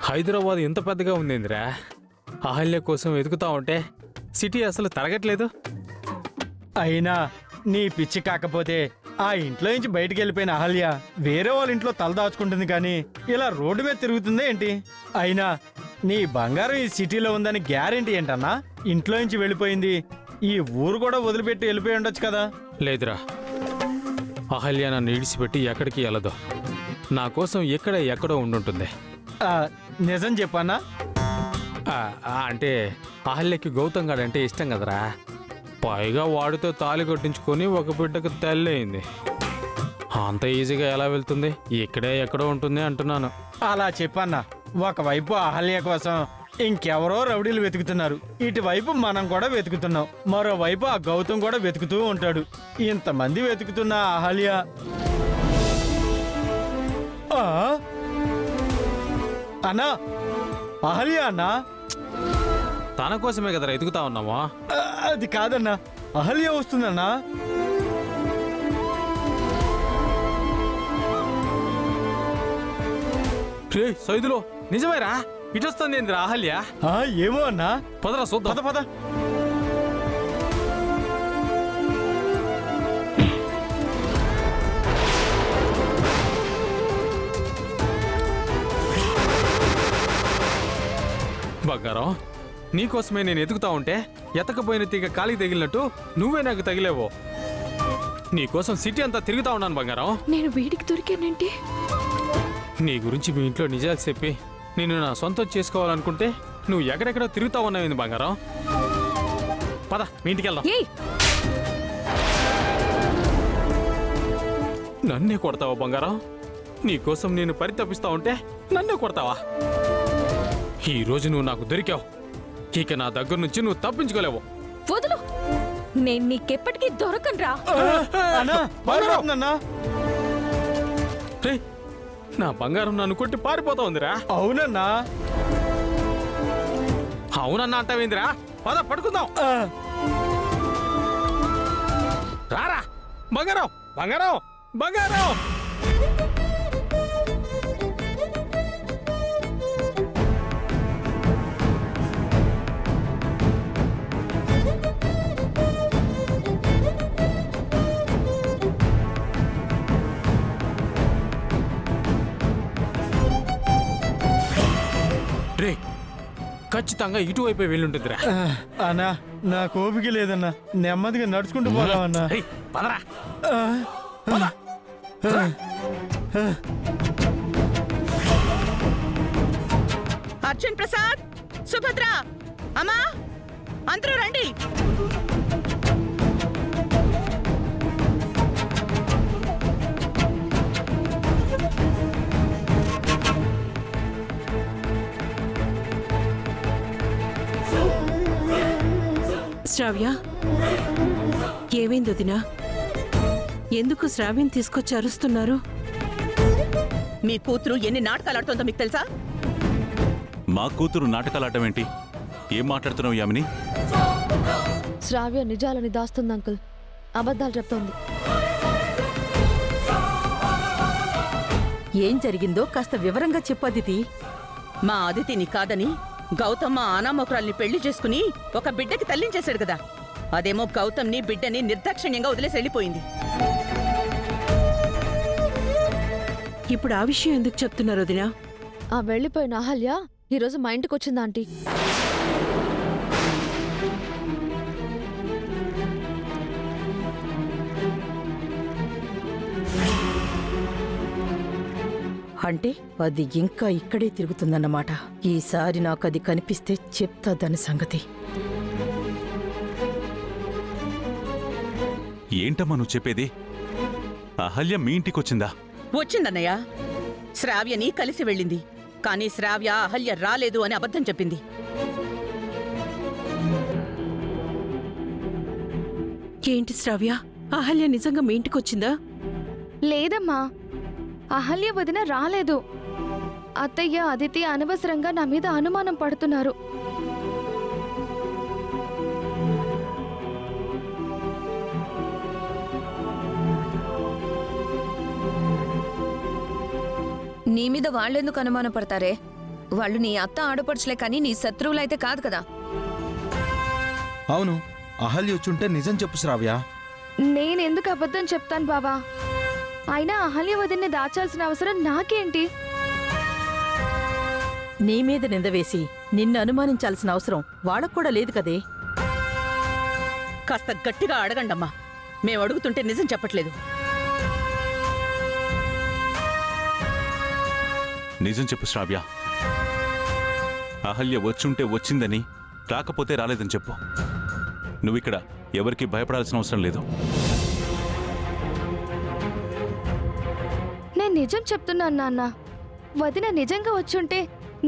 హైదరాబాద్ ఎంత పెద్దగా ఉందేందిరా? అహల్య కోసం వెతుకుతా ఉంటే సిటీ అసలు తరగట్లేదు. అయినా నీ పిచ్చి కాకపోతే ఆ ఇంట్లో నుంచి బయటికి వెళ్ళిపోయిన అహల్య వేరే వాళ్ళ ఇంట్లో తలదాచుకుంటుంది కానీ ఇలా రోడ్డు మీద తిరుగుతుందే ఏంటి? అయినా నీ బంగారం ఈ సిటీలో ఉందని గ్యారెంటీ ఏంటన్నా? ఇంట్లో నుంచి వెళ్ళిపోయింది, ఈ ఊరు కూడా వదిలిపెట్టి వెళ్ళిపోయి ఉండొచ్చు కదా. లేదురా, అహల్య నన్ను ఇడిచిపెట్టి ఎక్కడికి వెళ్ళదు. నా కోసం ఎక్కడో ఉండుంటుంది. నిజం చెప్పన్నా? అంటే అహల్యకి గౌతమ్ గాడంటే ఇష్టం కదరా. పైగా వాడితో తాళి కొట్టించుకొని ఒక బిడ్డకు తల్లయింది. అంత ఈజీగా ఎలా వెళ్తుంది? ఎక్కడో ఉంటుంది అంటున్నాను. అలా చెప్పన్నా. ఒకవైపు అహల్య కోసం ఇంకెవరో రౌడీలు వెతుకుతున్నారు, ఇటువైపు మనం కూడా వెతుకుతున్నాం, మరోవైపు ఆ గౌతమ్ కూడా వెతుకుతూ ఉంటాడు. ఇంతమంది వెతుకుతున్న అహల్య అన్నా, అహల్య అన్నా, తన కోసమే కదరా ఎదుగుతా ఉన్నామా? అది కాదన్నా, అహల్య వస్తుందన్నా. రే సైదులో, నిజమేరా? ఇటొస్తుంది ఏందిరా అహల్య? ఏమో అన్నా. పదరా చూద్దాం. పద. బంగారం, నీకోసమే నేను ఎదుగుతా ఉంటే ఎతకపోయిన తీగ కాలికి తగిలినట్టు నువ్వే నాకు తగిలేవో. నీకోసం సిటీ అంతా తిరుగుతా ఉన్నాను బంగారం. నేను వీడికి దొరికానంటే నీ గురించి మీ ఇంట్లో నిజాలు చెప్పి నేను నా సొంతం చేసుకోవాలనుకుంటే నువ్వు ఎక్కడెక్కడో తిరుగుతా ఉన్నావు బంగారం. పద మీ ఇంటికి వెళ్దాం. నన్నే కొడతావా బంగారం? నీకోసం నేను పరితపిస్తా ఉంటే నన్నే కొడతావా? ఈ రోజు నువ్వు నాకు దొరికావు, ఇక నా దగ్గర నుంచి నువ్వు తప్పించుకోలేవు. వదులు, నేను నీకెప్పటికీ దొరకనురా. నా బంగారం నన్ను కొట్టి పారిపోతా ఉందిరా. అవునన్నా. అవునన్నా అంటావేందిరా? పద పడుకుందాం. రారా బంగారం, బంగారం, బంగారం. రే, ఖచ్చితంగా ఇటువైపు వెళ్ళుంటుందిరా. అన్నా, నా కోపిక లేదన్నా, నెమ్మదిగా నడుచుకుంటూ పోదామన్నా. పదరా. అర్జున్ ప్రసాద్, సుభద్ర, అమ్మా, అందరూ రండి. శ్రావ్య, ఏమైంది వదినా? ఎందుకు శ్రావ్యం తీసుకొచ్చి అరుస్తున్నారు? మీ కూతురు ఎన్ని నాటకాలు ఆడుతుందో మీకు తెలుసా? మా కూతురు నాటకాలాడటం ఏంటి? ఏం మాట్లాడుతున్నావు యామిని? శ్రావ్య నిజాలని దాస్తుంది అంకుల్, అబద్ధాలు చెప్తోంది. ఏం జరిగిందో కాస్త వివరంగా చెప్పదిది. మా అదితిని కాదని గౌతమ్ మా అనామకురాల్ని పెళ్లి చేసుకుని ఒక బిడ్డకి తల్లించేశాడు కదా. అదేమో గౌతమ్ని బిడ్డని నిర్దాక్షిణ్యంగా వదిలేసి వెళ్ళిపోయింది. ఇప్పుడు ఆ విషయం ఎందుకు చెప్తున్నారు వదినా? ఆ వెళ్ళిపోయిన అహల్య ఈరోజు మా ఇంటికి వచ్చిందా ఆంటీ? అంటే అది ఇంకా ఇక్కడే తిరుగుతుందన్నమాట. ఈసారి నాకు అది కనిపిస్తే చెప్తా దాని సంగతి. ఏంటమ్మా నువ్వు చెప్పేది? అహల్య మీ ఇంటికొచ్చిందా? వచ్చిందన్నయ్య. శ్రావ్యని కలిసి వెళ్ళింది, కానీ శ్రావ్య అహల్య రాలేదు అని అబద్ధం చెప్పింది. ఏంటి శ్రావ్య, అహల్య నిజంగా మీ ఇంటికొచ్చిందా? లేదమ్మా, అహల్య వదిన రాలేదు. అత్తయ్య అదితి అనవసరంగా నా మీద అనుమానం పడుతున్నారు. నీ మీద వాళ్ళెందుకు అనుమానపడతారే? వాళ్ళు నీ అత్త ఆడపడుచులే కానీ నీ శత్రువులైతే కాదు కదా. అవును, అహల్య వచ్చుంటే నిజం చెప్పు శ్రావ్య. నేనెందుకు అబద్ధం చెప్తాను బావా? అయినా అహల్య వదిన్ని దాచాల్సిన అవసరం నాకేంటి? నీ మీద నింద వేసి నిన్ను అనుమానించాల్సిన అవసరం వాళ్ళకు కూడా లేదు కదే. కాస్త గట్టిగా అడగండమ్మా. మేము అడుగుతుంటే నిజం చెప్పట్లేదు. నిజం చెప్పు శ్రావ్య. అహల్య వచ్చుంటే వచ్చిందని, రాకపోతే రాలేదని చెప్పు. నువ్విక్కడ ఎవరికి భయపడాల్సిన అవసరం లేదు. నేను నిజం చెప్తున్నాను నాన్న. వదిన నిజంగా వచ్చుంటే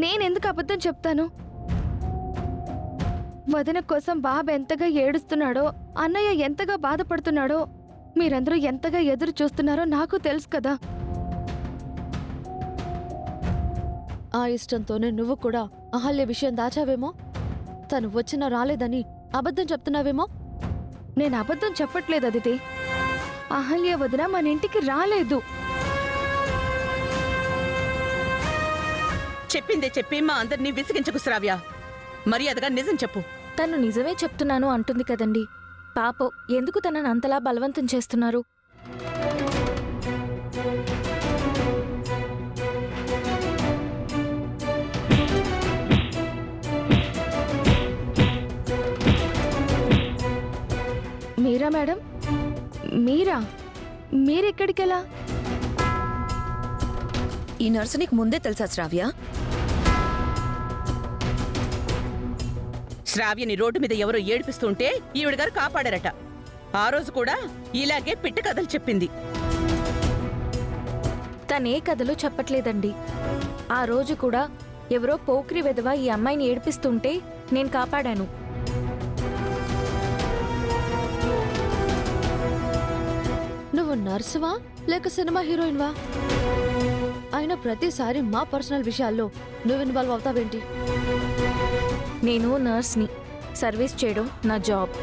నేనెందుకు అబద్ధం చెప్తాను? వదిన కోసం బాబు ఎంతగా ఏడుస్తున్నాడో, అన్నయ్య ఎంతగా బాధపడుతున్నాడో, మీరందరూ ఎంతగా ఎదురు చూస్తున్నారో నాకు తెలుసు కదా. ఆ ఇష్టంతోనే నువ్వు కూడా అహల్య విషయం దాచావేమో. తను వచ్చినా రాలేదని అబద్ధం చెప్తున్నావేమో. నేను అబద్ధం చెప్పట్లేదు అదితి. అహల్య వదిన మన ఇంటికి రాలేదు. చెప్పిందే చెప్పి మా అందరినీ విసిగించకు శ్రావ్య. మర్యాదగా నిజం చెప్పు. తను నిజమే చెప్తున్నాను అంటుంది కదండి. పాపం, ఎందుకు తనని అంతలా బలవంతం చేస్తున్నారు? మీరా మేడం? మీరెక్కడికెలా? ఈ నర్సు నీకు ముందే తెలుసా శ్రావ్య? శ్రావ్యని రోడ్డు మీద ఎవరో ఏడిపిస్తుంటే ఈవిడ గారు కాపాడారట. ఆ రోజు కూడా ఇలాగే పిట్ట కథలు చెప్పింది. తనే కథలు చెప్పట్లేదండి. ఆ రోజు కూడా ఎవరో పోక్రి వెధవ ఈ అమ్మాయిని ఏడిపిస్తుంటే నేను కాపాడాను. నువ్వు నర్సువా లేక సినిమా హీరోయిన్వా? అయినా ప్రతిసారి మా పర్సనల్ విషయాల్లో నువ్వు ఇన్వాల్వ్ అవుతావేంటి? నేను నర్స్ని. సర్వీస్ చేయడం నా జాబ్.